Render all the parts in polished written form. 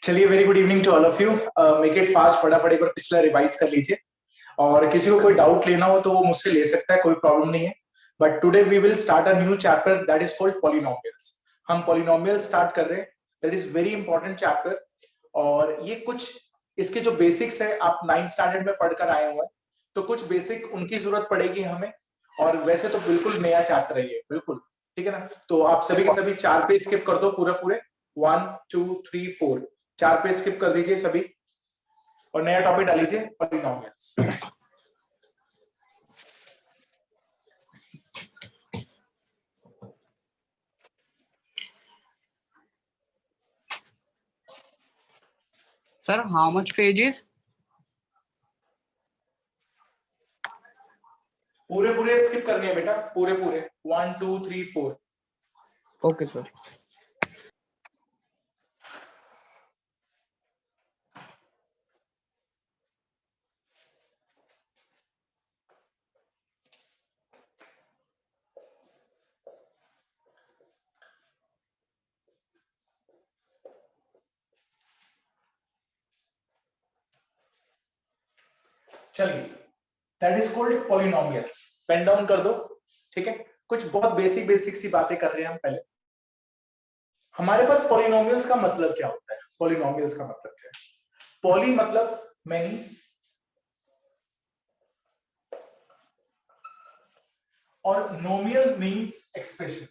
चलिए, very good evening to all of you. Make it fast, फटाफट एक बार पिछला रिवाइज कर लीजिए, और किसी को कोई डाउट लेना हो तो वो मुझसे ले सकता है, कोई प्रॉब्लम नहीं है। But today we will start a new chapter that is called polynomials. हम पॉलिनोमियल स्टार्ट कर रहे हैं, that is very important chapter. और ये कुछ इसके जो बेसिक्स है आप 9th स्टैंडर्ड में पढ़कर आए हुए हैं, तो कुछ बेसिक उनकी जरूरत पड़ेगी हमें। और वैसे तो बिल्कुल नया चैप्टर है ये, बिल्कुल ठीक है ना। तो आप सभी के सभी 4 पेज स्किप कर दो, पूरे पूरे 1 2 3 4 4 पेज स्किप कर दीजिए सभी, और नया टॉपिक डालीजिए polynomials. Sir, how much pages? पूरे पूरे स्किप करने हैं बेटा, पूरे पूरे 1 2 3 4। Okay, sir. चलिए, that is called polynomials. Pen down कर दो, ठीक है। कुछ बहुत बेसिक बेसिक सी बातें कर रहे हैं हम पहले। हमारे पास पॉलिनोमियल्स का मतलब क्या होता है? पॉलिनोमियल्स का मतलब क्या है? पॉली मतलब मैनी, और नोमियल मींस एक्सप्रेशन।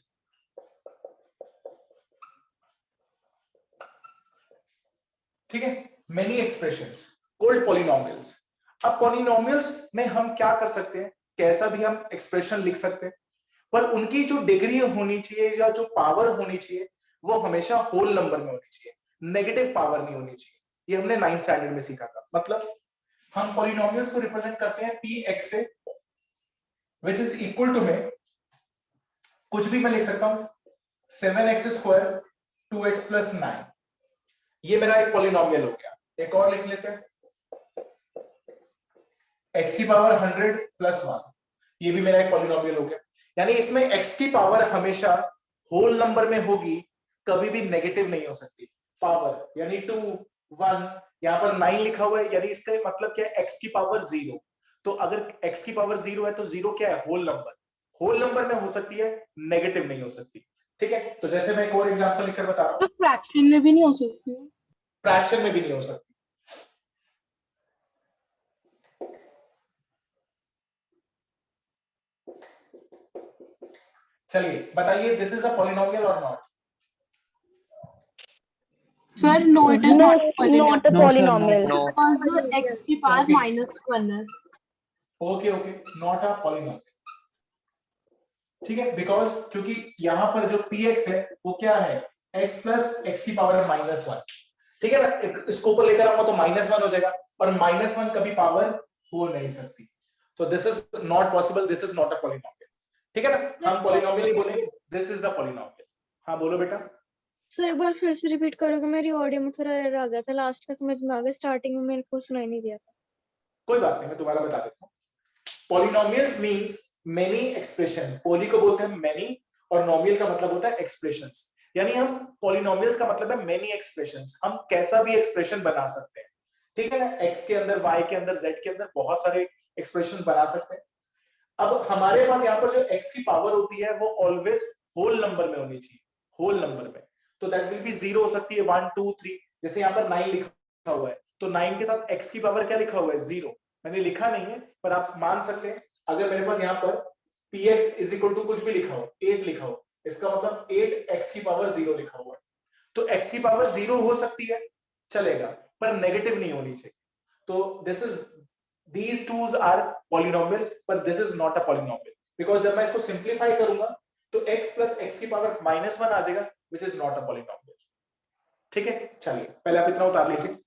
ठीक है, मेनी एक्सप्रेशंस कॉल्ड पॉलिनोमियल्स। अब पॉलिनोमियल्स में हम क्या कर सकते हैं, कैसा भी हम एक्सप्रेशन लिख सकते हैं, पर उनकी जो डिग्री होनी चाहिए या जो पावर होनी चाहिए वो हमेशा होल नंबर में होनी चाहिए, नेगेटिव पावर नहीं होनी चाहिए। ये हमने 9th स्टैंडर्ड में सीखा था। मतलब हम पॉलिनोमियल्स को रिप्रेजेंट करते हैं पी एक्स से, विच इज इक्वल टू में कुछ भी मैं लिख सकता हूं 7x² 2x+9। ये मेरा एक पॉलिनोमियल हो गया। एक और लिख लेते हैं x की पावर 100 + 1। ये भी मेरा एक पॉलिनोमियल हो गया। यानी इसमें x की पावर हमेशा होल नंबर में होगी, कभी भी नेगेटिव नहीं हो सकती। पावर यानी 2 1, यहां पर 9 लिखा हुआ है, यानी इसका मतलब क्या है, x की पावर 0। तो अगर x की पावर 0 है तो 0 क्या है, होल नंबर। होल नंबर में हो सकती है, नेगेटिव नहीं हो सकती। ठीक है, तो जैसे मैं एक और एग्जांपल लिखकर बता रहा हूं, तो फ्रैक्शन में भी नहीं हो सकती है। फ्रैक्शन में भी नहीं हो सकती। चलिए बताइए, दिस इज अ पॉलिनोमियल और not? Sir no, it is Not, not not a No, sir, no, polynomial. no. Because x की पावर Okay. -1 है। Okay okay, not a polynomial. ठीक है, बिकॉज क्योंकि यहां पर जो px है वो क्या है, x + x की पावर -1। ठीक है ना, इसको ऊपर लेकर आऊंगा तो -1 हो जाएगा, और -1 कभी पावर हो नहीं सकती। तो this is not possible, this is not a polynomial. ठीक है ना, हम पॉलिनोमियल ही बोलेंगे, दिस इज द पॉलिनोमियल। हाँ बोलो बेटा। सर एक बार फिर से रिपीट करोगे? मेरी ऑडियो में थोड़ा एरर आ गया था, लास्ट का समझ में आ गया, स्टार्टिंग में मेरे को सुनाई नहीं दिया था। कोई बात नहीं, मैं दोबारा बता देता हूँ। Polynomials means many expression. Poly को बोलते हैं मेनी, और नोमियल का मतलब होता है एक्सप्रेशंस। यानी हम पॉलिनोमियल्स का मतलब है मेनी एक्सप्रेशंस। हम कैसा भी एक्सप्रेशन बना सकते हैं, ठीक है ना। x के अंदर, y के अंदर, z के अंदर बहुत सारे एक्सप्रेशन बना सकते हैं। अब हमारे पास यहाँ पर जो x की पावर होती है वो ऑलवेज होल नंबर में होनी चाहिए, होल नंबर में। तो दैट विल बी 0 हो सकती है, 1 2 3। जैसे यहाँ पर 9 लिखा हुआ है, तो 9 के साथ x की पावर क्या लिखा हुआ है, 0। मैंने लिखा नहीं है, पर आप मान सकते हैं। अगर मेरे पास यहाँ पर px = कुछ भी लिखा हो, 8 लिखा हो, इसका मतलब 8x की पावर 0 लिखा हुआ है। तो x की पावर 0 हो सकती है, चलेगा, पर नेगेटिव नहीं होनी चाहिए। तो this is, these twos are polynomial, but this is not a polynomial, because जब मैं इसको सिंप्लीफाई करूंगा तो x + x की पावर -1 आ जाएगा, which is not a polynomial। ठीक है, चलिए पहले आप इतना उतार लीजिए।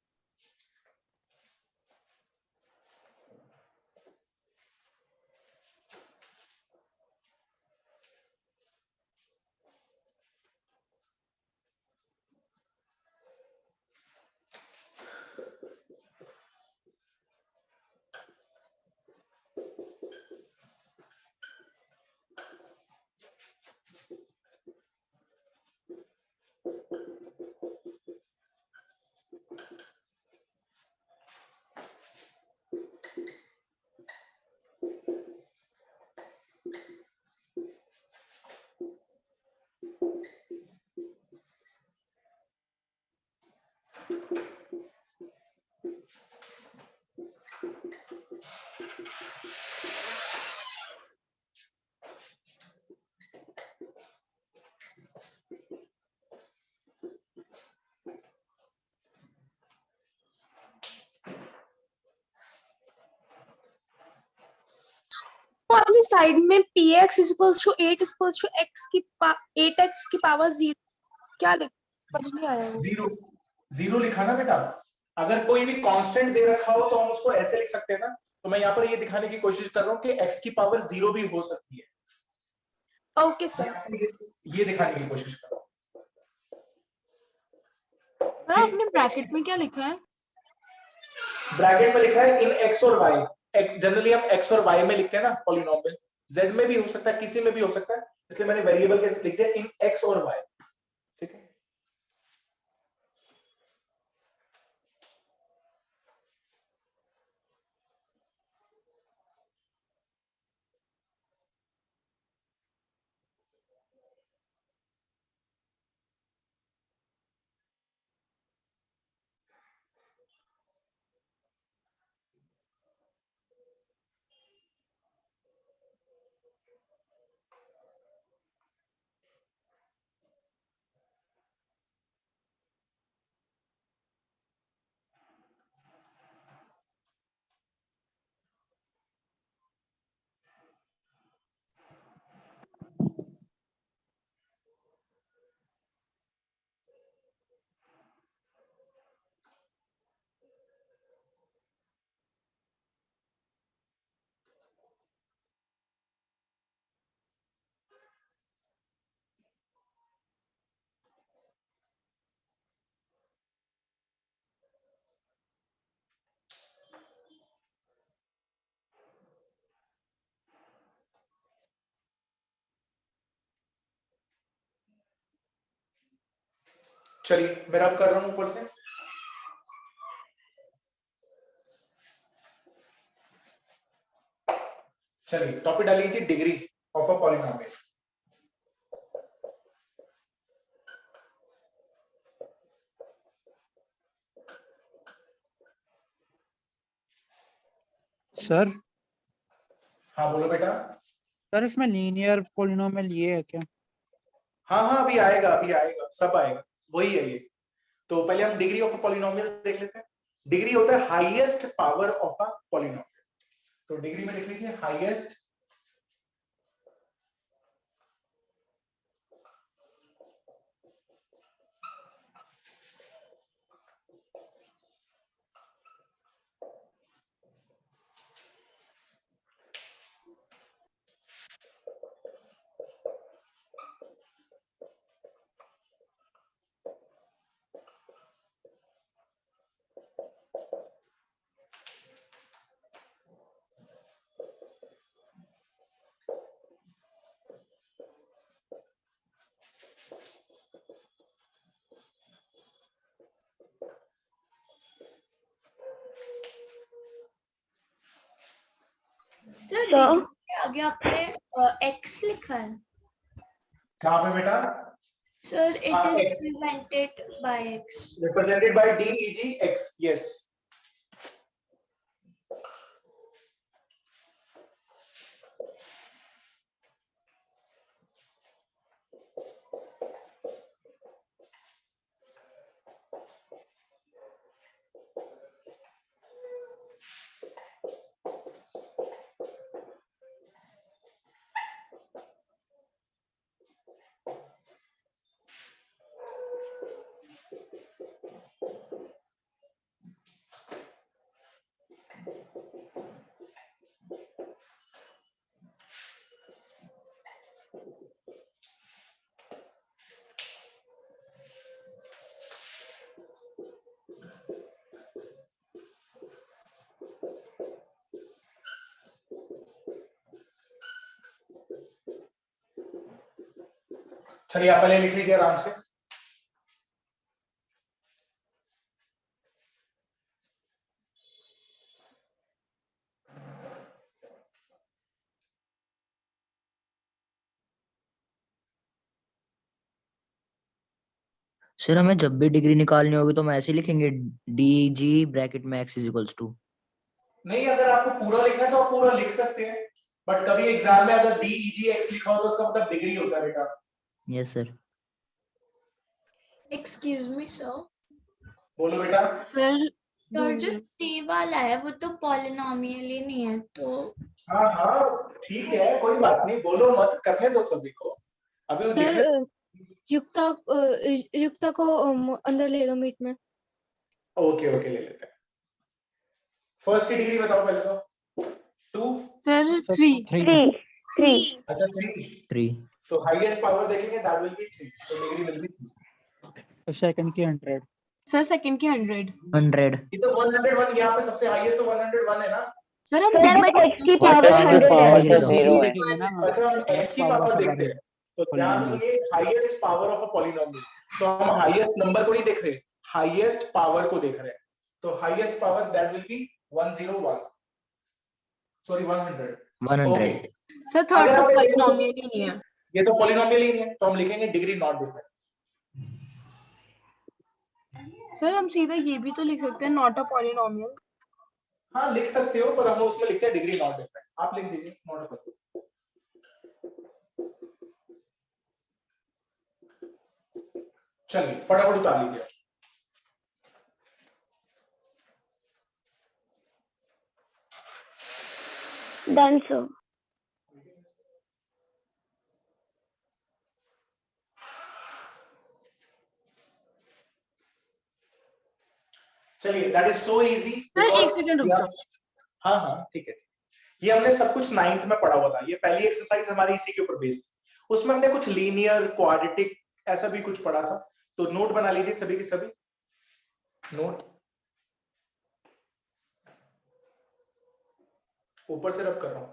तो आपने साइड में px equals to 8 equals to x की 8x की पावर 0 क्या लिखा, समझ नहीं आया वो। जीरो जीरो लिखा ना बेटा। अगर कोई भी कांस्टेंट दे रखा हो तो हम उसको ऐसे लिख सकते हैं ना। तो मैं यहाँ पर ये दिखाने की कोशिश कर रहा हूँ कि x की पावर 0 भी हो सकती है। Okay sir. ये दिखाने की कोशिश कर रहा हूँ। सर आपने ब्रैकेट में क्या लिखा है? ब्रैकेट में लिखा है इन x और y। x जनरली हम x और y में लिखते हैं ना पॉलिनोमियल। z में भी हो सकता है, किसी में भी हो सकता है, इसलिए मैंने वेरिएबल के लिख दिया इन x और y। ठीक है। चलिए मैं अब कर रहा हूं ऊपर से। चलिए टॉपिक डाल लीजिए degree of a polynomial. Sir हाँ बोलो बेटा। सर इसमें लीनियर पॉलिनोमियल ये है क्या? हाँ हाँ अभी आएगा, अभी आएगा, सब आएगा, वही है ये। तो पहले हम डिग्री ऑफ अ पॉलिनोमियल देख लेते हैं। डिग्री होता है highest power of a polynomial. तो डिग्री में लिख लीजिए हाईएस्ट सर डिग्री के आगे आपने x लिखा है। कहां पे बेटा? सर इट हाँ, is x represented by x। represented by DEG x। yes। चलिए आप पहले लिख लीजिए आराम से। सर हमें जब भी डिग्री निकालनी होगी तो हम ऐसे ही लिखेंगे डी जी ब्रैकेट में x इज इक्वल्स टू। नहीं, अगर आपको पूरा लिखना है तो आप पूरा लिख सकते हैं, बट कभी एग्जाम में अगर DEG x लिखा हो तो उसका मतलब डिग्री होता है बेटा। Yes sir. Excuse me sir. बोलो बेटा। सर सर जो सी वाला है वो तो पॉलिनोमियल ही नहीं है, तो हाँ हाँ ठीक है, कोई बात नहीं, बोलो मत, करने दो सभी को, अभी वो लिखने। सर युक्ता को अंदर ले लो मीट में। ओके ओके, ले लेते हैं। फर्स्ट की डिग्री बताओ पहले तो। 2, सर Sir, 3 3 अच्छा 3, 3 तो हाईएस्ट पावर देखेंगे दैट विल बी 3, तो डिग्री विल बी 3। तो सेकंड की 100 सर सेकंड की 100 100 ये तो 101, यहाँ पे सबसे हाईएस्ट तो 101 है ना। सर हम सर बट x की पावर पावर 100 पावर है। तो जीरो 0 है। देखेंगे ना हम। अच्छा, हम x की पावर देखते हैं, तो ध्यान से Polynomial। सुनिए, highest power of a polynomial, तो हम हाईएस्ट नंबर को नहीं देख रहे, हाईएस्ट पावर को देख रहे हैं, तो highest power that will be 101, sorry 100। 100 sir third अगर तो हमें देखो तो पॉलिनोमियल ही नहीं है। ये तो पॉलिनोमियल ही नहीं है, तो हम लिखेंगे डिग्री नॉट डिफाइंड। सर हम सीधा ये भी तो लिख सकते हैं नॉट अ पॉलिनोमियल। हाँ लिख सकते हो, पर हम उसमें लिखते हैं डिग्री नॉट डिफाइंड, आप लिख दीजिए नॉट डिफाइंड। चलिए फटाफट उतार लीजिए। Done sir. चलिए that is so easy. Sir एक सेकंड रुक जाओ। हाँ हाँ ठीक है, ये हमने सब कुछ 9th में पढ़ा हुआ था, ये पहली एक्सरसाइज हमारी इसी के ऊपर बेस्ड, उसमें हमने कुछ लीनियर क्वाड्रेटिक ऐसा भी कुछ पढ़ा था, तो नोट बना लीजिए सभी के सभी, नोट ऊपर से रब कर रहा हूं।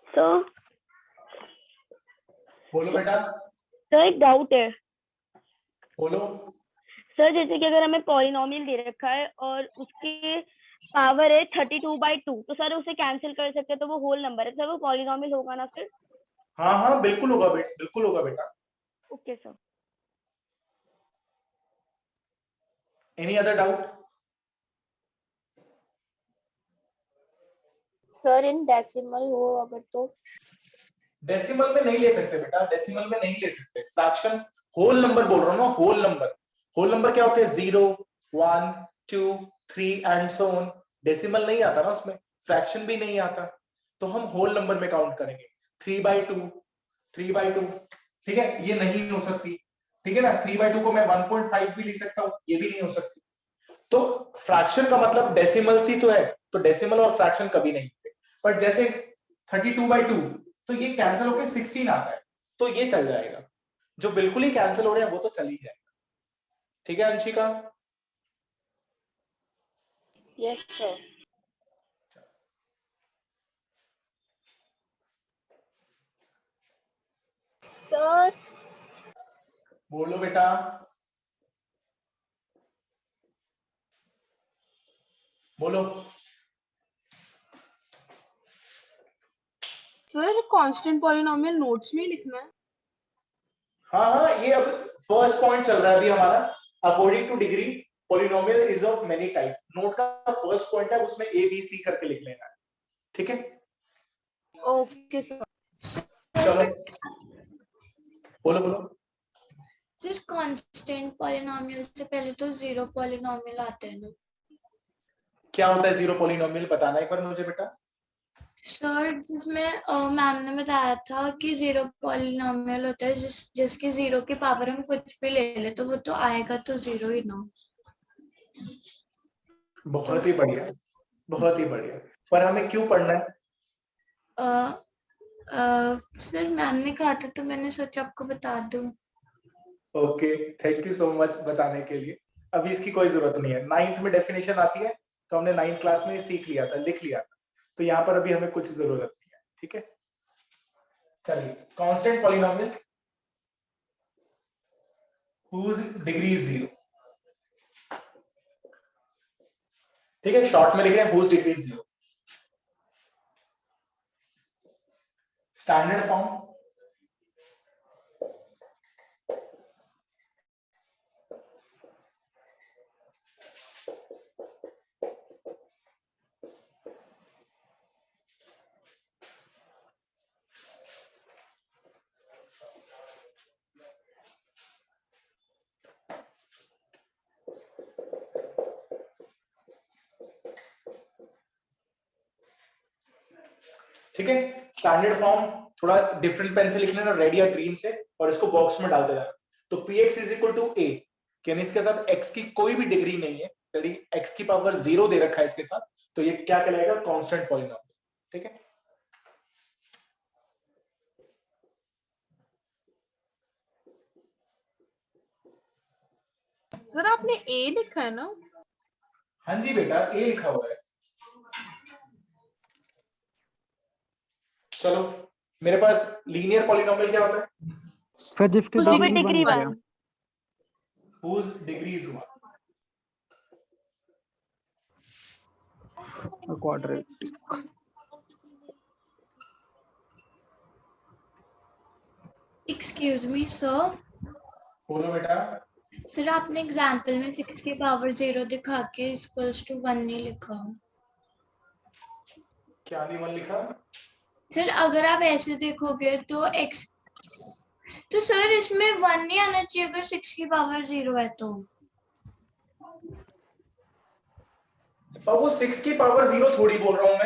सर बोलो बेटा, सर एक डाउट है बोलो। सर, जैसे कि अगर हमें पॉलिनोमियल दे रखा है और उसके पावर है 32/2, तो सर उसे कैंसिल कर सकते हैं, तो वो होल नंबर है, सर वो पॉलिनोमियल होगा ना फिर? हाँ हाँ बिल्कुल होगा बेटा, बिल्कुल होगा बेटा। Okay sir. Any other doubt? Sir in decimal हो अगर तो? डेसिमल में नहीं ले सकते बेटा, डेसिमल में नहीं ले सकते, फ्रैक्शन होल नंबर बोल रहा हूँ ना, होल नंबर। होल नंबर क्या होते हैं? 0, 1, 2, 3 एंड सो ऑन। डेसिमल नहीं आता ना उसमें, फ्रैक्शन भी नहीं आता, तो हम होल नंबर में काउंट करेंगे। 3/2, 3/2, ठीक है, ये नहीं हो सकती, ठीक है ना। 3/2 को मैं 1.5 भी लिख सकता हूँ, ये भी नहीं हो सकती। तो फ्रैक्शन का मतलब डेसिमल ही तो है, तो डेसिमल और फ्रैक्शन कभी नहीं होते। बट जैसे 32/2, तो ये कैंसिल होकर 16 आता है, तो ये चल जाएगा। जो बिल्कुल ही कैंसिल हो रहे हैं वो तो चल ही जाएगा, ठीक है अंशिका? Yes sir. सर बोलो बेटा। बोलो। सर कांस्टेंट पॉलिनोमियल नोट्स में ही लिखना है? हाँ हाँ, ये अब फर्स्ट पॉइंट चल रहा है अभी हमारा, according two degree polynomial is of many type. Note का फर्स्ट पॉइंट है, उसमें ए बी सी करके लिख लेना है, ठीक है? Okay sir. चलो बोलो बोलो। सर कांस्टेंट पॉलिनोमियल से पहले तो जीरो पॉलिनोमियल आते हैं ना? क्या होता है जीरो पॉलिनोमियल, बताना एक बार मुझे बेटा। सर जिसमें मैम ने बताया था कि जीरो पॉलिनोमियल होता है जिसकी जीरो की पावर हम कुछ भी ले ले, तो वो तो आएगा तो जीरो ही ना। बहुत ही बढ़िया, बहुत ही बढ़िया। पर हमें क्यों पढ़ना है? सर मैम ने कहा था तो मैंने सोचा आपको बता दूं। Okay, thank you so much बताने के लिए। अभी इसकी कोई जरूरत नहीं है। 9th में डेफिनेशन आती है तो हमने 9th क्लास में सीख लिया था, लिख लिया था, तो यहाँ पर अभी हमें कुछ जरूरत नहीं है। ठीक है, चलिए constant polynomial whose degree is 0। ठीक है, शॉर्ट में लिख रहे हैं whose degree is 0। Standard form ठीक है। स्टैंडर्ड फॉर्म थोड़ा डिफरेंट पेन से लिख लेना, रेड या ग्रीन से, और इसको बॉक्स में डालते जाना। तो px is equal to a, यानी इसके साथ x की कोई भी डिग्री नहीं है, यानी x की पावर 0 दे रखा है इसके साथ, तो ये क्या कहलाएगा? Constant polynomial. ठीक है, सर आपने ए लिखा है ना? हाँ जी बेटा, a लिखा हुआ है। चलो, मेरे पास लीनियर पॉलिनोमियल क्या होता है? फिर जिसकी तो भी degree degree 1 1 whose degree is 1। Quadratic. Excuse me sir, बोलो बेटा। सर आपने एग्जाम्पल में 6 की पावर 0 दिखा के इक्वल्स टू 1 नहीं लिखा। क्या नहीं 1 लिखा? सर अगर आप ऐसे देखोगे तो x, तो सर इसमें 1 नहीं आना चाहिए अगर 6 की पावर 0 है तो। और वो 6 की पावर 0 थोड़ी बोल रहा हूं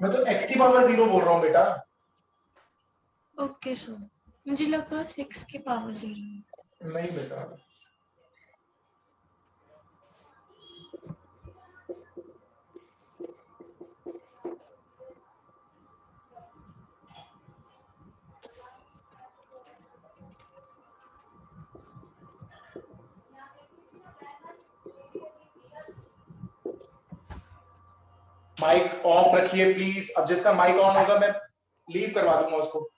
मैं तो x की पावर 0 बोल रहा हूं बेटा। ओके सर, मुझे लगा 6 की पावर 0। नहीं बेटा, माइक ऑफ रखिए प्लीज। अब जिसका माइक ऑन होगा मैं लीव करवा दूंगा उसको।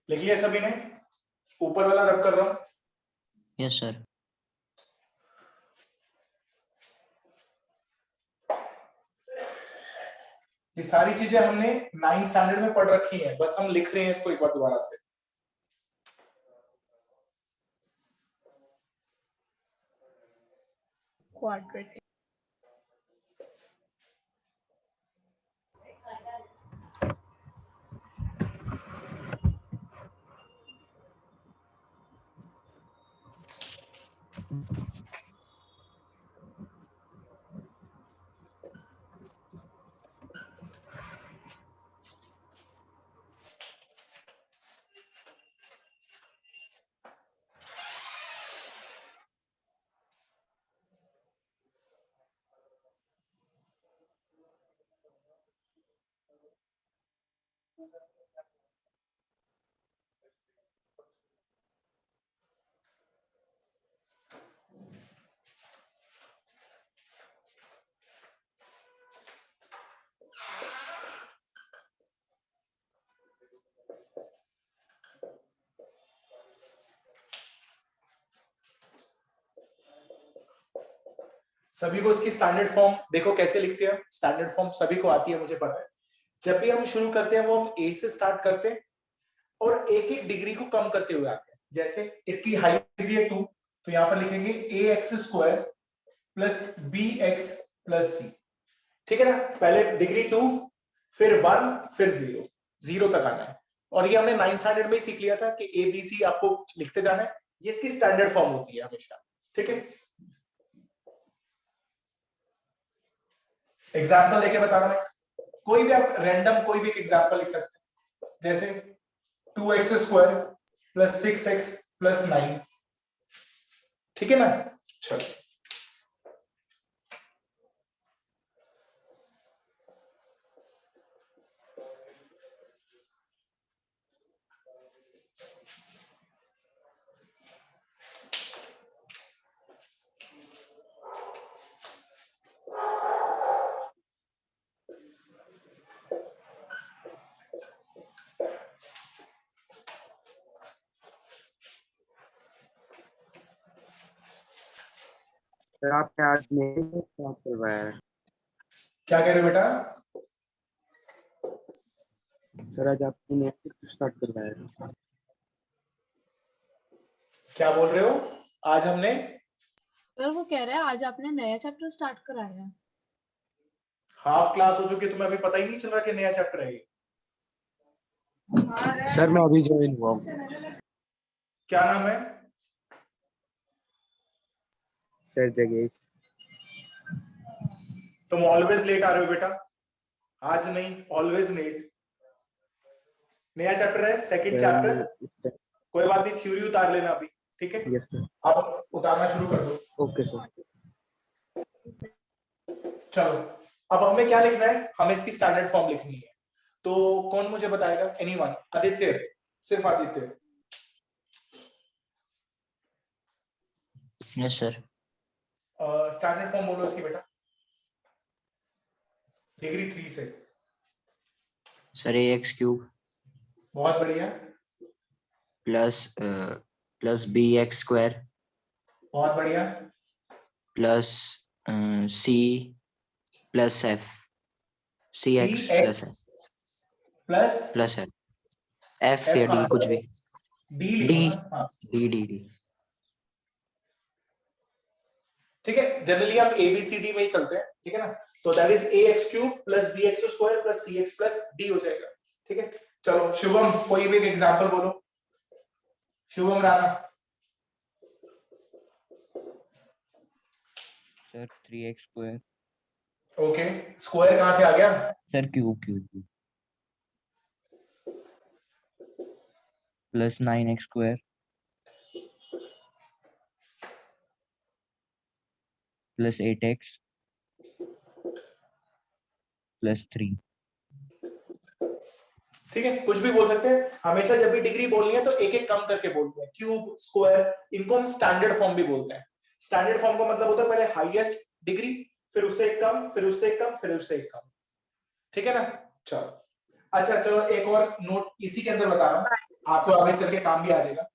लिख लिया सभी ने? ऊपर वाला रब कर रहा हूं। Yes sir. ये सारी चीजें हमने 9th स्टैंडर्ड में पढ़ रखी हैं, बस हम लिख रहे हैं इसको एक बार दोबारा से। क्वाड्रेटिक। सभी को इसकी स्टैंडर्ड फॉर्म देखो कैसे लिखते हैं। स्टैंडर्ड फॉर्म सभी को आती है, मुझे पता है। जब भी हम शुरू करते हैं वो हम ए से स्टार्ट करते हैं, और एक एक डिग्री को कम करते हुए आते हैं। जैसे इसकी हाइट डिग्री है 2, तो यहां पर लिखेंगे ax² plus bx plus c। ठीक है ना, पहले डिग्री 2, फिर 1, फिर 0, 0 तक आना है। और ये हमने 9th स्टैंडर्ड में ही सीख लिया था कि ABC आपको लिखते जाना है, ये इसकी स्टैंडर्ड फॉर्म होती है हमेशा। ठीक है, एग्जाम्पल लेके बताना है, कोई भी आप रैंडम कोई भी एक एग्जाम्पल लिख सकते हैं, जैसे 2x² प्लस 6x प्लस 9। ठीक है ना, चलो सर आपने आज नहीं स्टार्ट करवाया है? क्या कह रहे हो बेटा? सर आज आपने नहीं स्टार्ट करवाया है? क्या बोल रहे हो? आज हमने सर वो कह रहे हैं आज आपने नया चैप्टर स्टार्ट कराया है। हाफ क्लास हो चुकी है, तुम्हें अभी पता ही नहीं चल रहा कि नया चैप्टर है ये। सर मैं अभी ज्वाइन हुआ हूँ। क्या नाम है? सर जगेश। तुम ऑलवेज लेट आ रहे हो बेटा, आज नहीं, ऑलवेज लेट। नया चैप्टर है, सेकंड चैप्टर, कोई बात नहीं, थ्योरी उतार लेना अभी। ठीक है, यस सर। आप उतारना शुरू कर दो। Okay sir. चलो, अब हमें क्या लिखना है? हमें इसकी स्टैंडर्ड फॉर्म लिखनी है। तो कौन मुझे बताएगा? एनीवन? आदित्य, सिर्फ Aditya. Yes sir. Standard form बोलो इसकी बेटा, डिग्री 3 से। सर ax³ बहुत बढ़िया। प्लस bx² बहुत बढ़िया। Plus c plus f cx plus f plus plus f या d कुछ भी। डी लिखो ना। हाँ, d ठीक है, जनरली हम ABCD में ही चलते हैं। ठीक है ना, तो that is ax³ plus bx² plus cx plus d हो जाएगा। ठीक है, चलो शुभम कोई भी एक एग्जांपल बोलो। Shubham Rana. Sir 3x² okay, square कहां से आ गया? Sir cube plus 9x² plus 8x plus 3। ठीक है, कुछ भी बोल सकते हैं। हमेशा जब भी डिग्री बोलनी है तो एक एक कम करके बोलते हैं। क्यूब, स्क्वायर, इनको हम स्टैंडर्ड फॉर्म भी बोलते हैं। स्टैंडर्ड फॉर्म का मतलब होता है पहले हाईएस्ट डिग्री, फिर उससे एक कम, फिर उससे एक कम, फिर उससे एक कम। ठीक है ना, चलो। अच्छा चलो, एक और नोट इसी के अंदर बता रहा हूं, आपको आगे चल के काम भी आ जाएगा।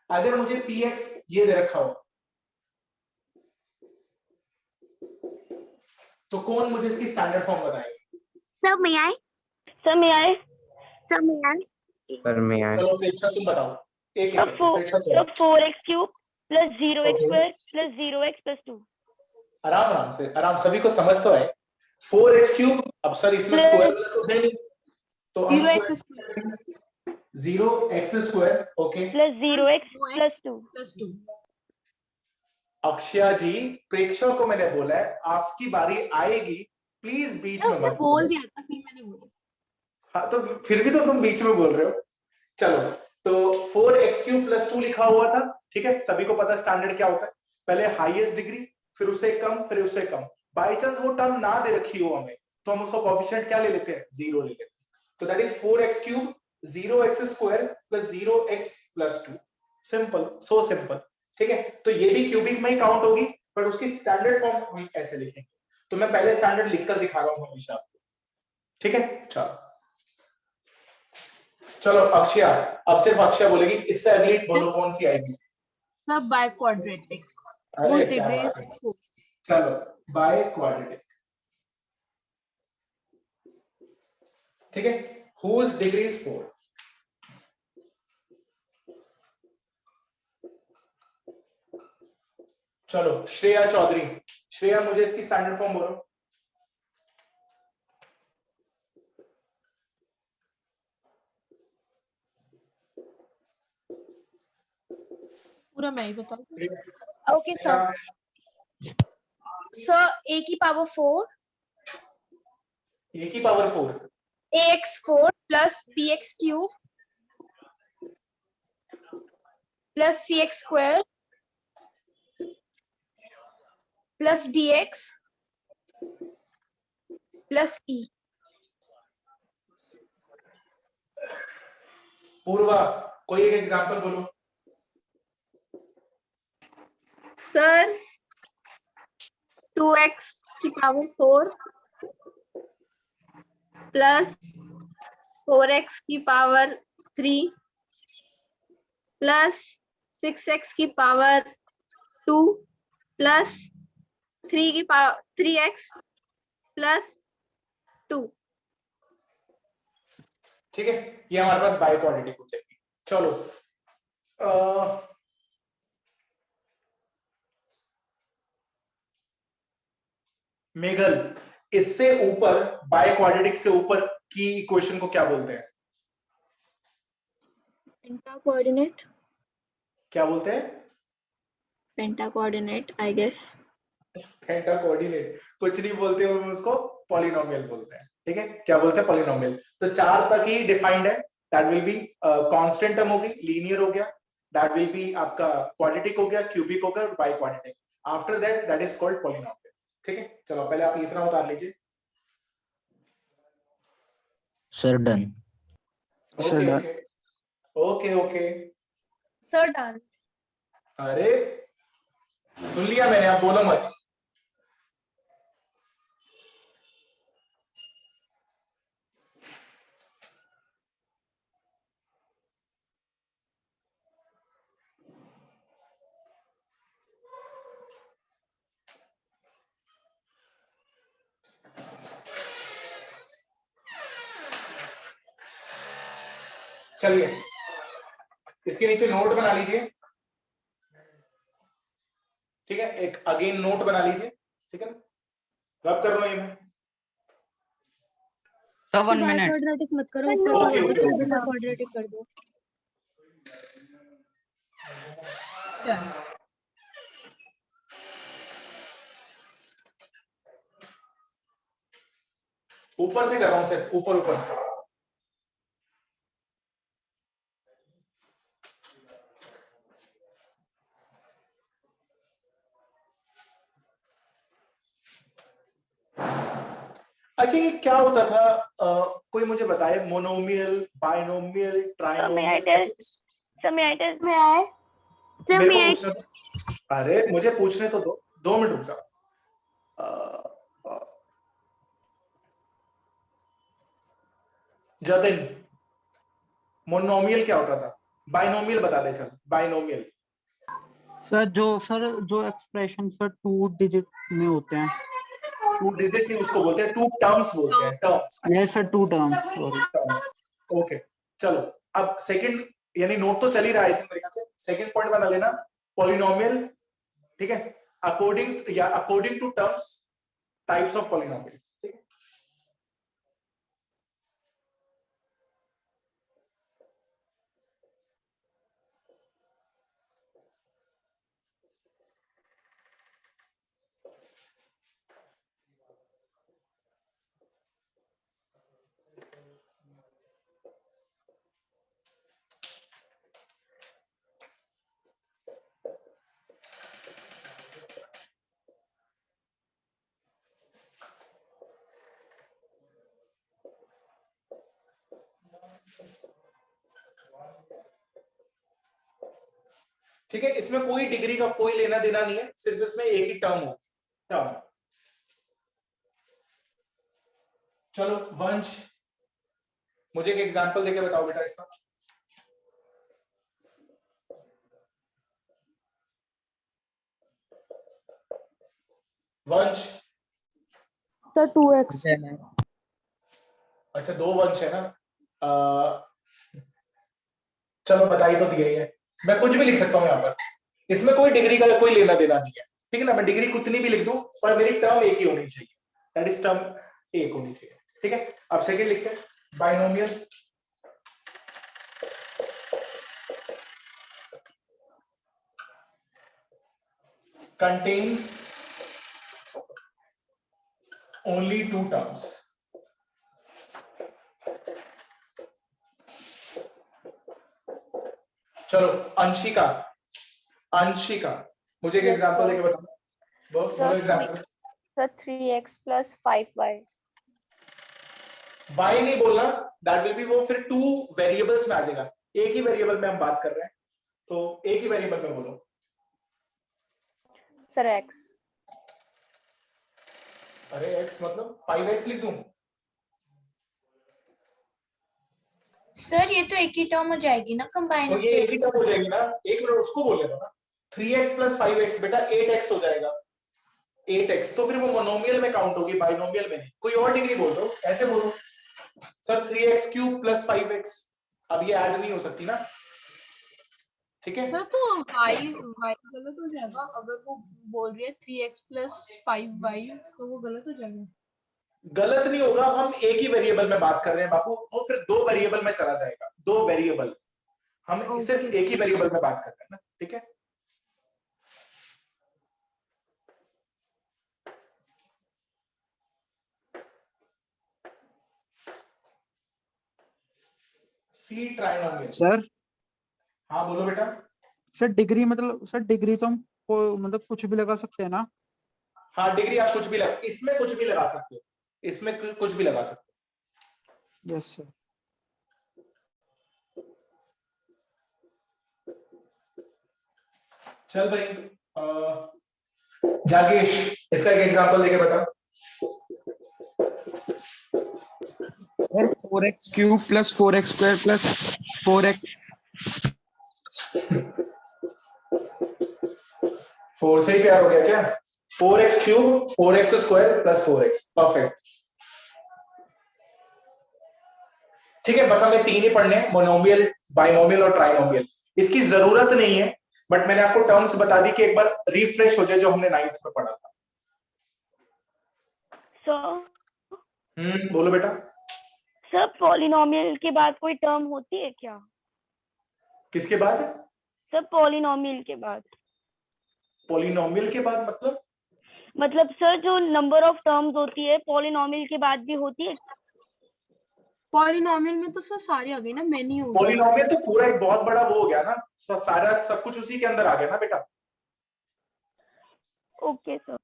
अगर मुझे px ये दे रखा हो तो कौन मुझे इसकी स्टैंडर्ड फॉर्म बताएगा? सर मैं आए सर मैं आए चलो प्रेक्षा तुम बताओ। एक एक प्रेक्षा तो 4x³ plus 0x² plus 0x plus 2। आराम से, आराम, सभी को समझ तो है। 4x³, अब सर इसमें स्क्वायर तो है नहीं, तो 0x², okay, plus 0x plus 2। अक्षया जी, प्रेक्षक को मैंने बोला है आपकी बारी आएगी, प्लीज बीच में मत बोल दिया था, फिर मैंने बोला। हाँ, तो फिर भी तो तुम बीच में बोल रहे हो। चलो, तो 4x³ प्लस 2 लिखा हुआ था। ठीक है, सभी को पता स्टैंडर्ड क्या होता है, पहले हाईएस्ट डिग्री, फिर उससे कम, फिर उससे कम। बाई चांस वो टर्म ना दे रखी हो हमें, तो हम उसका कोएफिशिएंट क्या ले लेते हैं? 0 ले लेते हैं। तो that is 4x³ 0x² plus 0x plus 2। Simple, so simple. ठीक है, तो ये भी क्यूबिक में ही काउंट होगी, पर उसकी स्टैंडर्ड फॉर्म हम ऐसे लिखेंगे। तो मैं पहले स्टैंडर्ड लिखकर दिखा रहा हूं हमेशा आपको। ठीक है, चलो अक्षया, अब सिर्फ अक्षया बोलेगी, इससे अगली बोलो कौन सी आएगी? सब बाय क्वाड्रेटिक। अरे क्या बात है। चलो, बाय क्वाड्रेटिक। ठीक है, whose degree is 4? चलो श्रेया चौधरी, श्रेया मुझे इसकी स्टैंडर्ड फॉर्म बोलो। पूरा मैं ही बताऊँ? Okay, sir. Sir, a की power 4, ए की power 4, ax4 plus bx cube plus cx square plus dx plus e. पूर्वा कोई एक एग्जांपल बोलो। सर 2x की पावर 4 प्लस 4x की पावर 3 प्लस 6x की पावर 2 प्लस 3 की पावर 3x प्लस 2। ठीक है, ये हमारे पास बाय क्वाड्रेटिक हो जाएगी। चलो मेघल, इससे ऊपर बाय क्वाड्रेटिक से ऊपर की इक्वेशन को क्या बोलते हैं? पेंटा कोऑर्डिनेट, क्या बोलते हैं? Penta coordinate I guess. Penta coordinate कुछ नहीं बोलते, हम उसको पॉलिनोमियल बोलते हैं। ठीक है, क्या बोलते हैं? पॉलिनोमियल। तो 4 तक ही डिफाइंड है। That will be constant term होगी, लीनियर हो गया, दैट विल बी आपका क्वाड्रेटिक हो गया, क्यूबिक हो गया और by quadratic. After that that is called polynomial. ठीक है, चलो पहले आप इतना उतार लीजिए। Sir done. Okay okay okay okay, Sir, done. अरे सुन लिया मैंने, आप बोलो मत। चलिए इसके नीचे नोट बना लीजिए। ठीक है, एक अगेन नोट बना लीजिए। ठीक है, रब कर रहा हूं ये मैं। Sir 1 bye minute. क्वाड्रेटिक मत करो, ऊपर ओके, का ओके, ऊपर ओके। का क्वाड्रेटिक कर दो। ऊपर से कर रहा हूं, सिर्फ ऊपर ऊपर से। अच्छा ये क्या होता था? कोई मुझे बताए, मोनोमियल, बाइनोमियल, ट्राइनोमियल, में आए मेरे को पूछना था। अरे मुझे पूछने तो दो, 2 मिनट रुक जाओ। जतिन, मोनोमियल क्या होता था? बाइनोमियल बता दे। चल बाइनोमियल। सर जो एक्सप्रेशन सर 2 डिजिट में होते हैं। 2 डिजिट नहीं उसको बोलते हैं, 2 टर्म्स बोलते हैं, terms. Yes sir 2 terms, sorry. Terms, okay. चलो अब सेकंड, यानी नोट तो चल ही रहा है मेरे ख्याल से। सेकंड पॉइंट बना लेना, पॉलिनोमियल। ठीक है, according to terms, types of polynomial. ठीक है, ठीक है, इसमें कोई डिग्री का कोई लेना देना नहीं है, सिर्फ इसमें एक ही टर्म हो, टर्म। चलो वंश, मुझे एक एग्जांपल देके बताओ बेटा इसका। वंश, सर 2x। अच्छा 2 वंश है ना। चलो बताई तो दिया ही है, मैं कुछ भी लिख सकता हूँ यहाँ पर। इसमें कोई डिग्री का कोई लेना देना नहीं है। ठीक है ना, मैं डिग्री कितनी भी लिख दूं पर मेरी टर्म एक ही होनी चाहिए, दैट इज टर्म एक होनी चाहिए। ठीक है, अब सेकंड लिखते हैं, binomial contain only two terms. चलो अंशिका, अंशिका मुझे एक Yes, एग्जांपल sir. देके बताओ, वो example. Sir, 3x plus 5y. y नहीं बोलना, दैट विल बी, वो फिर टू वेरिएबल्स में आ जाएगा, एक ही वेरिएबल में हम बात कर रहे हैं, तो एक ही वेरिएबल में बोलो। Sir, x. अरे x मतलब 5x लिख दूं? सर ये तो एक ही टर्म हो जाएगी ना कंबाइन। तो ये एक ही टर्म हो जाएगी ना, एक मिनट उसको बोल लेना ना, 3x plus 5x बेटा 8x हो जाएगा, 8x, तो फिर वो मोनोमियल में काउंट होगी, बाइनोमियल में नहीं। कोई और डिग्री बोल दो, ऐसे बोलो sir 3x cube plus 5x, अब ये ऐड नहीं हो सकती ना, ठीक है। सर तो y गलत हो जाएगा, अगर वो बोल रही है 3x plus 5y तो वो गलत हो जाएगा। गलत नहीं होगा, हम एक ही वेरिएबल में बात कर रहे हैं बापू, वो फिर दो वेरिएबल में चला जाएगा, दो वेरिएबल, हम सिर्फ एक ही वेरिएबल में बात कर रहे हैं ना, ठीक है। सी ट्राइनोमियल। सर हाँ बोलो बेटा। सर डिग्री मतलब, सर डिग्री तो हम मतलब कुछ भी लगा सकते हैं ना? हाँ डिग्री आप कुछ भी लगा, इसमें कुछ भी लगा सकते हो, इसमें कुछ भी लगा सकते हो। Yes sir. चल भाई, जागेश इसका एक एग्जांपल देके बता। 4x cube plus 4x square plus 4x। 4 से ही प्यार हो गया क्या? 4x cube 4x square plus 4x, perfect. ठीक है, बस हमें तीन ही पढ़ने हैं, मोनोमियल, बाइनोमियल और ट्राइनोमियल। इसकी जरूरत नहीं है, बट मैंने आपको टर्म्स बता दी कि एक बार रिफ्रेश हो जाए जो हमने 9th में पढ़ा था। बोलो बेटा। सर पॉलिनोमियल के बाद कोई टर्म होती है क्या? किसके बाद? सर पॉलिनोमियल के बाद। पॉलिनोमियल के बाद मतलब सर जो नंबर ऑफ टर्म्स होती है पॉलिनोमियल के बाद भी होती है? पॉलिनोमियल में तो सर सारी आ गई ना, मेनी हो गई। पॉलिनोमियल तो पूरा एक बहुत बड़ा वो हो गया ना, सारा सब कुछ उसी के अंदर आ गया ना बेटा। Okay sir.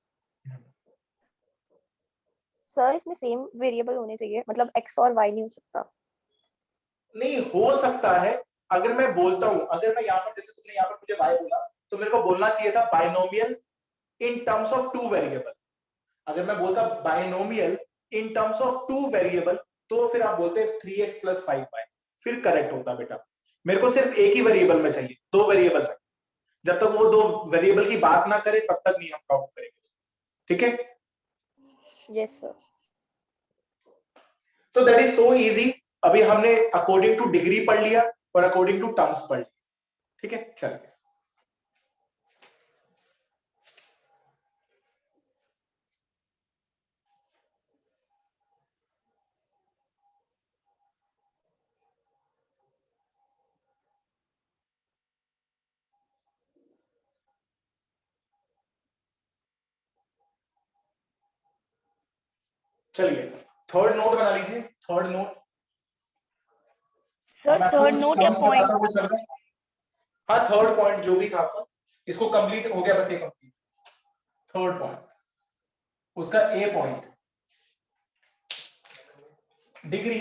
सर इसमें सेम वेरिएबल होने चाहिए, मतलब x और y नहीं हो सकता। नहीं हो सकता है, अगर मैं बोलता हूं, अगर मैं यहाँ पर, जैसे तुमने यहाँ पर मुझे y बोला, तो मेरे को बोलना चाहिए था binomial in terms of two variable. अगर मैं बोलता binomial in terms of two variable, तो फिर आप बोलते 3x plus 5y, फिर करेक्ट होता बेटा। मेरे को सिर्फ एक ही वेरिएबल में चाहिए, दो वेरिएबल में। जब तक वो दो वेरिएबल की बात ना करे तब तक नहीं हम काउंट करेंगे, ठीक है। Yes sir. तो दैट इज सो इजी। अभी हमने अकॉर्डिंग टू डिग्री पढ़ लिया और अकॉर्डिंग टू टर्म्स पढ़ लिया, ठीक है। चलिए चलिए थर्ड नोट बना लीजिए, third note. Sir third note या पॉइंट? हाँ थर्ड पॉइंट जो भी था आपका, इसको कंप्लीट हो गया, बस ये कंप्लीट। थर्ड पॉइंट, उसका ए पॉइंट, डिग्री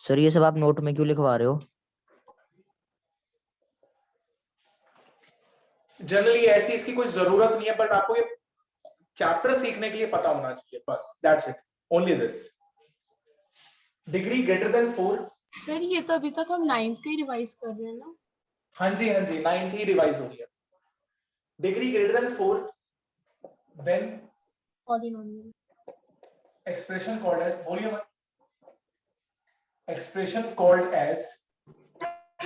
सर ये सब आप नोट में क्यों लिखवा रहे हो? जनरली ऐसी इसकी कोई जरूरत नहीं है, बट आपको ये चैप्टर सीखने के लिए पता होना चाहिए, बस that's it, only this. Degree greater than 4। Sir ये तो अभी तक हम 9th के रिवाइज कर रहे हैं ना। हाँ जी 9th ही रिवाइज हो रही है। Degree greater than 4 then polynomial expression called as, बोलिए मत, एक्सप्रेशन कॉल्ड एज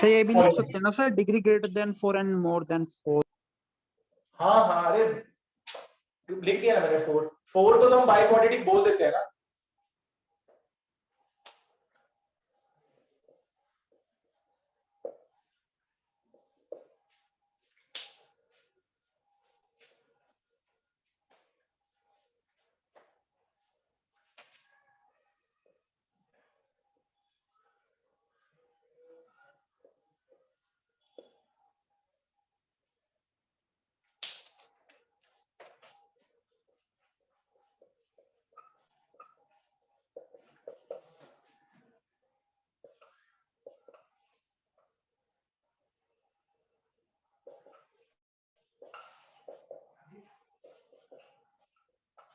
अच्छा ये भी लिख सकते हैं ना sir, degree greater than 4 and more than 4। हाँ हाँ, अरे लिख दिया ना मैंने 4 को तो हम बाई क्वाड्रेटिक बोल देते हैं ना।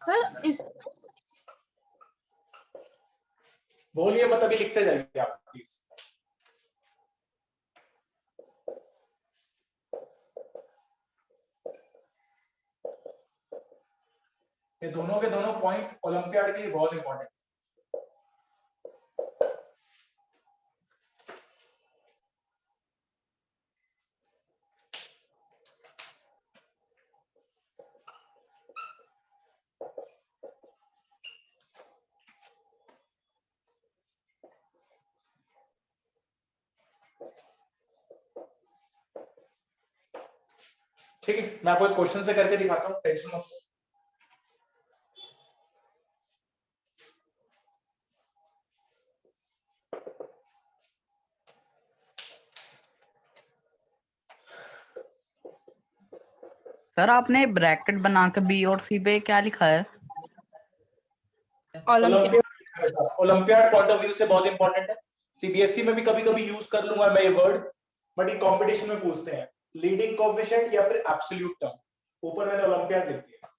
सर इस बोलिए मत, अभी लिखते जाइए आप प्लीज। ये दोनों के दोनों पॉइंट ओलंपियाड के लिए बहुत इंपॉर्टेंट। ठीक है, मैं आपको एक क्वेश्चन से करके दिखाता हूँ, टेंशन मत लो। सर आपने ब्रैकेट बना के बी और सी पे क्या लिखा है? ओलंपियाड पॉइंट ऑफ व्यू से बहुत इंपॉर्टेंट है। सीबीएसई में भी कभी कभी यूज कर लूंगा मैं ये वर्ड, बट ये कंपटीशन में पूछते हैं लीडिंग कोएफिशिएंट या फिर एब्सोल्यूट टर्म। ऊपर मैंने ओलंपियाड लिख दिया।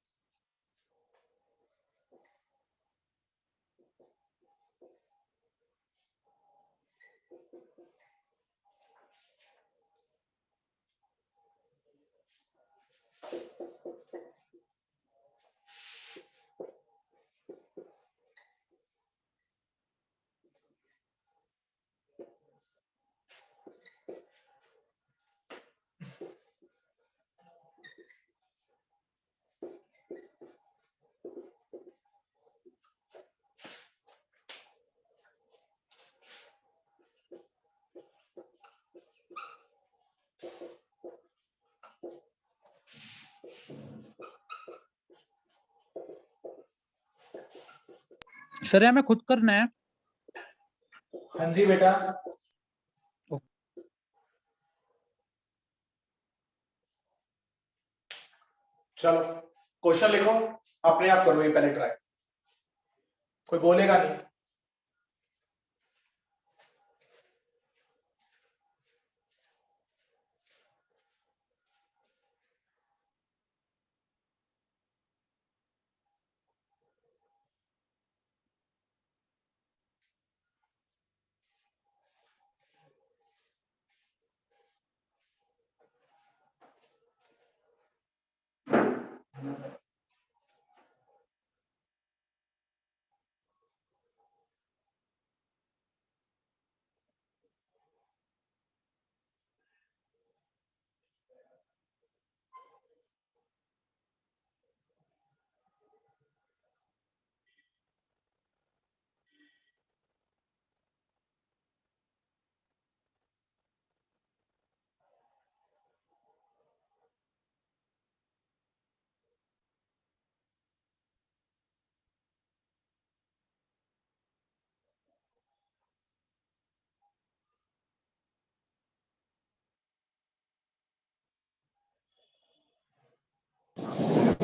सर हमें खुद करना है। हाँ जी बेटा। चलो क्वेश्चन लिखो, अपने आप करो ये पहले ट्राई, कोई बोलेगा नहीं।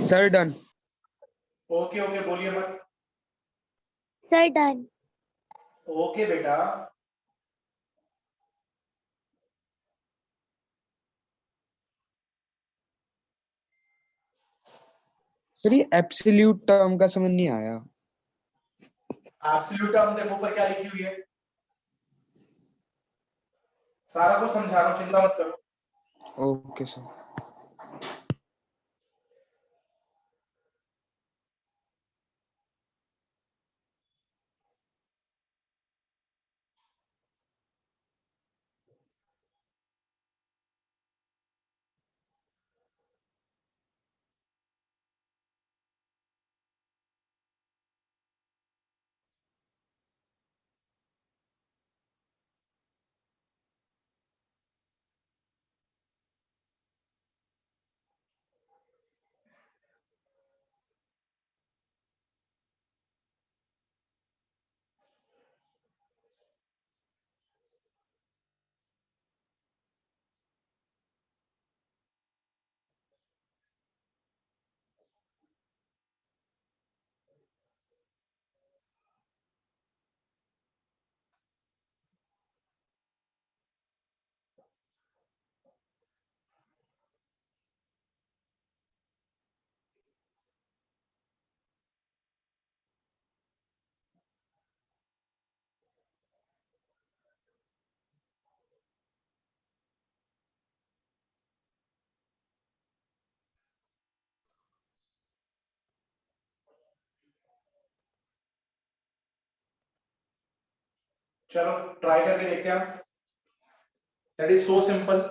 Sir done. ओके ओके बोलिए मत। Sir done. ओके बेटा। सर ये एब्सोल्यूट टर्म का समझ नहीं आया। एब्सोल्यूट टर्म देखो ऊपर क्या लिखी हुई है, सारा कुछ समझा रहा हूँ, चिंता मत करो। Okay sir. चलो ट्राई करके देखते हैं। That is so simple.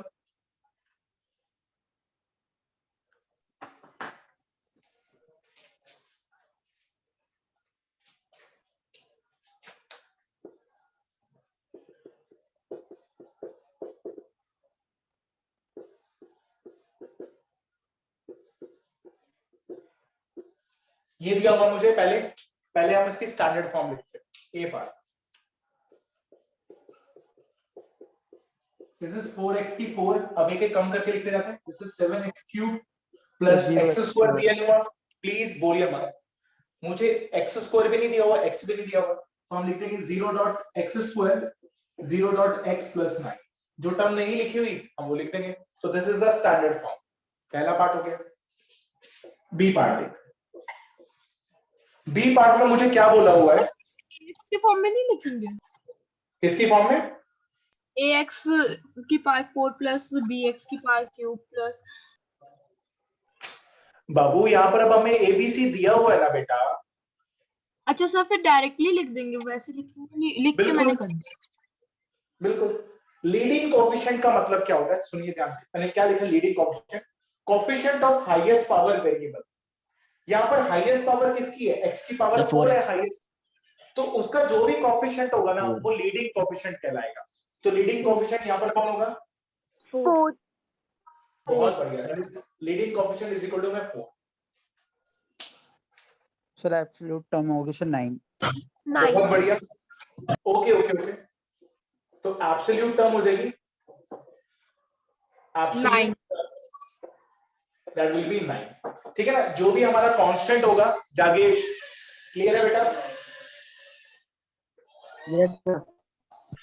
ये दिया हुआ मुझे, पहले हम इसकी स्टैंडर्ड फॉर्म लिखते हैं। ए पार्ट, दिस इज 4x की 4, अब एक कम करके लिखते जाते हैं। This is 7x cube plus x square दिया नहीं हुआ, प्लीज बोलिए मत, मुझे x स्क्वायर भी नहीं दिया हुआ, x भी नहीं दिया हुआ, तो हम लिखते हैं कि 0.x स्क्वायर 0.x प्लस 9। जो टर्म नहीं लिखी हुई हम वो लिख देंगे। तो this is the standard form. पहला पार्ट हो गया। बी पार्ट, बी पार्ट में मुझे क्या बोला हुआ है? इसके फॉर्म में नहीं लिखेंगे? किसकी फॉर्म में? ax की पावर 4 प्लस bx की पावर क्यूब प्लस। बाबू यहाँ पर अब हमें एबीसी दिया हुआ है ना बेटा। अच्छा सर, फिर डायरेक्टली लिख देंगे, वैसे लिख के मैंने कर दिया। बिल्कुल। लीडिंग कोएफिशिएंट का मतलब क्या होता है? सुनिए ध्यान से, मैंने क्या लिखा? Leading coefficient, coefficient of highest power variable. यहाँ पर हाईएस्ट पावर किसकी है? x की पावर 4 है हाईएस्ट, तो उसका जो भी कोएफिशिएंट होगा ना वो लीडिंग कोएफिशिएंट कहलाएगा। तो लीडिंग कोएफिशिएंट यहाँ पर कौन होगा? 4। बहुत बढ़िया, leading coefficient is equal to में 4। सर एब्सोल्यूट टर्म होगी सर 9। बहुत बढ़िया, ओके ओके ओके। तो एब्सोल्यूट टर्म हो जाएगी 9, दैट विल बी 9। ठीक है ना? जो भी हमारा कांस्टेंट होगा, जागेश क्लियर है बेटा? Yes sir.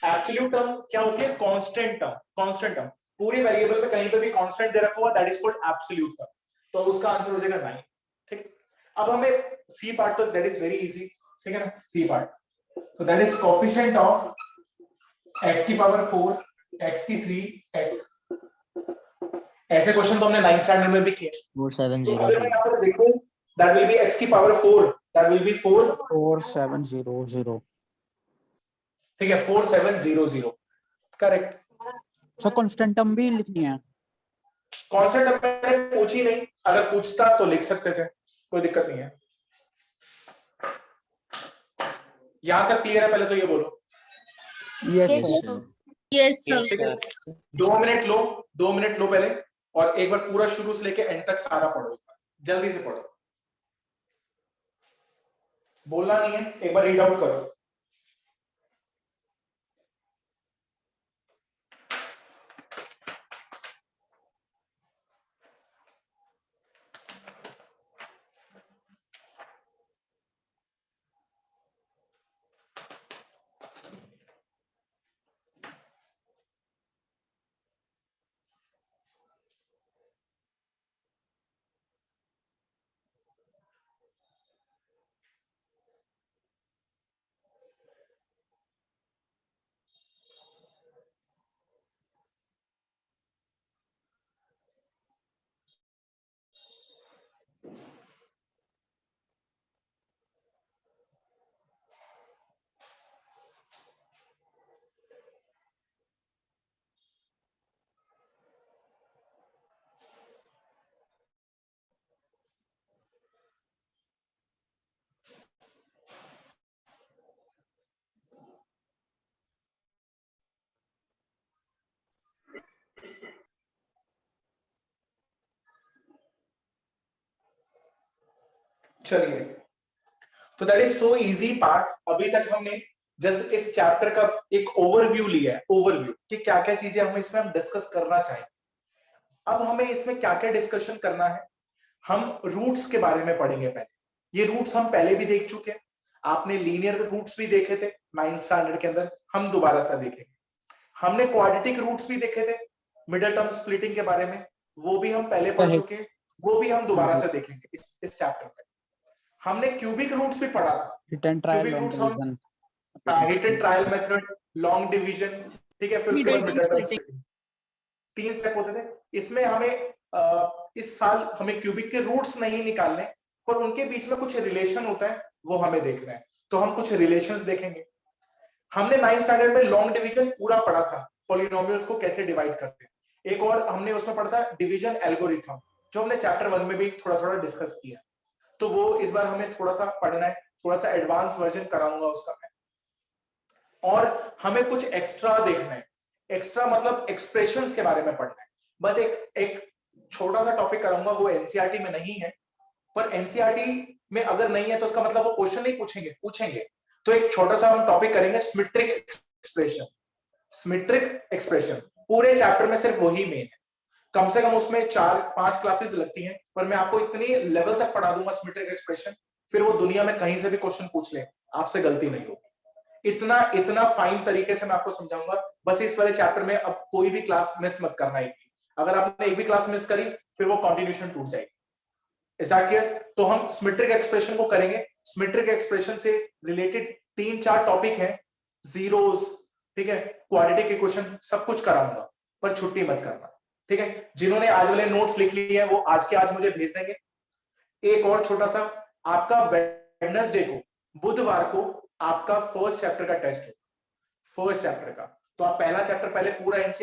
एब्सोल्यूट टर्म क्या होती है? Constant term. कांस्टेंट टर्म पूरी वेरिएबल में कहीं पे भी कांस्टेंट दे रखा हुआ, that is called absolute term. तो उसका आंसर हो जाएगा 9। ठीक, अब हमें सी पार्ट, तो दैट इज वेरी इजी। ठीक है ना? सी पार्ट, तो that is coefficient of x की पावर 4, x की 3, x। ऐसे क्वेश्चन तो हमने 9th स्टैंडर्ड में भी किए। 4700। तो अगर मैं यहाँ पर देखूं, दैट विल बी x की पावर 4, दैट विल बी 4700। ठीक है, 4700 करेक्ट। सर कांस्टेंट टर्म भी लिखनी है? कांस्टेंट मैंने पूछी नहीं, अगर पूछता तो लिख सकते थे, कोई दिक्कत नहीं है। यहां तक क्लियर है? पहले तो ये बोलो। Yes sir. Yes sir. 2 minute low, 2 minute low पहले, और एक बार पूरा शुरू से लेके एंड तक सारा पढ़ो, जल्दी से पढ़ो, बोलना नहीं है, एक बार रीड आउट करो। चलिए, तो that is so easy part. अभी तक हमने जस्ट इस चैप्टर का एक ओवरव्यू लिया है, ओवरव्यू कि क्या क्या चीजें हम इसमें डिस्कस करना चाहें। अब हमें इसमें क्या क्या डिस्कशन करना है, हम रूट्स के बारे में पढ़ेंगे पहले। ये रूट्स हम पहले भी देख चुके हैं, आपने लीनियर रूट्स भी देखे थे 9th स्टैंडर्ड के अंदर, हम दोबारा से देखेंगे। हमने क्वाड्रेटिक रूट्स भी देखे थे, मिडिल टर्म स्प्लिटिंग के बारे में, वो भी हम पहले पढ़ चुके हैं, वो भी हम दोबारा से देखेंगे इस चैप्टर में। हमने क्यूबिक रूट्स भी पढ़ा था, hit and trial, cubic long roots हम division, hit and trial method, long division, ठीक है, फिर उसके बाद मिडिल टर्म स्प्लिटिंग, 3 स्टेप होते थे। इसमें हमें इस साल हमें क्यूबिक के रूट्स नहीं निकालने, पर उनके बीच में कुछ रिलेशन होता है वो हमें देखना है, तो हम कुछ रिलेशंस देखेंगे। हमने 9th स्टैंडर्ड में लॉन्ग डिवीजन पूरा पढ़ा था, पॉलिनोमियल्स को कैसे डिवाइड करते हैं। एक और हमने उसमें पढ़ा था डिवीजन एल्गोरिथम, जो हमने चैप्टर 1 में भी थोड़ा थोड़ा डिस्कस किया। तो वो इस बार हमें थोड़ा सा पढ़ना है, थोड़ा सा एडवांस वर्जन कराऊंगा उसका मैं। और हमें कुछ एक्स्ट्रा देखना है, एक्स्ट्रा मतलब एक्सप्रेशंस के बारे में पढ़ना है। बस एक छोटा सा टॉपिक कराऊंगा, वो एनसीईआरटी में नहीं है, पर एनसीईआरटी में अगर नहीं है तो उसका मतलब वो क्वेश्चन नहीं पूछेंगे। तो एक छोटा सा हम टॉपिक करेंगे सिमेट्रिक एक्सप्रेशन। सिमेट्रिक एक्सप्रेशन पूरे चैप्टर में सिर्फ वही मेन है, कम से कम उसमें 4-5 क्लासेस लगती हैं, पर मैं आपको इतनी लेवल तक पढ़ा दूंगा सिमेट्रिक एक्सप्रेशन, फिर वो दुनिया में कहीं से भी क्वेश्चन पूछ ले, आपसे गलती नहीं होगी। इतना फाइन तरीके से मैं आपको समझाऊंगा। बस इस वाले चैप्टर में अब कोई भी क्लास मिस मत करना है। अगर आपने एक भी क्लास मिस करी फिर वो कंटिन्यूएशन टूट जाएगी। Is that clear? तो हम सिमेट्रिक एक्सप्रेशन को करेंगे। सिमेट्रिक एक्सप्रेशन से रिलेटेड 3-4 टॉपिक हैं, जीरोस, ठीक है, क्वाड्रेटिक इक्वेशन, सब कुछ कराऊंगा, पर छुट्टी मत करना, ठीक है। जिन्होंने आज वाले नोट्स लिख लिए हैं वो आज के आज मुझे भेज देंगे। एक और छोटा सा, आपका वेडनेसडे को, बुधवार को आपका फर्स्ट चैप्टर का टेस्ट है, फर्स्ट चैप्टर का। तो आप पहला चैप्टर पहले पूरा एनसीईआरटी